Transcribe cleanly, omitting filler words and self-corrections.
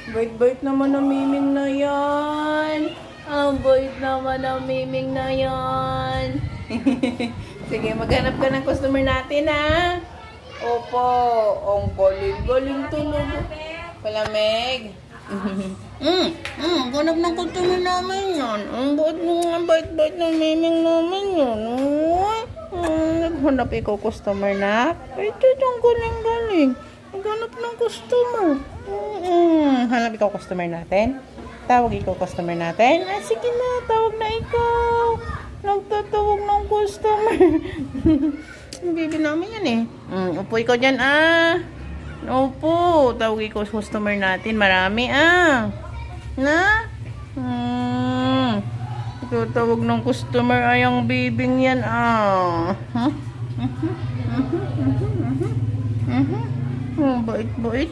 Bait-bait naman ang miming na yan. Ang bait naman ang miming na yan. Sige, maghanap ka ng customer natin, ha? Opo, ang galing-galing tulog. Palamig. Ganap ng customer namin yan. Ang bait-bait ng miming namin yan. Naghanap ikaw customer na? Ito, ang galing-galing. Naghanap ng customer. Hanap ikaw customer natin? Tawag ikaw customer natin? Sige na, tawag na ikaw. Nagtatawag ng customer. Ang baby namin yan eh. Upo ikaw dyan, Upo. Tawag ikaw customer natin. Marami, Na? Nagtatawag ng customer ay ang bibing yan, Bait-bait,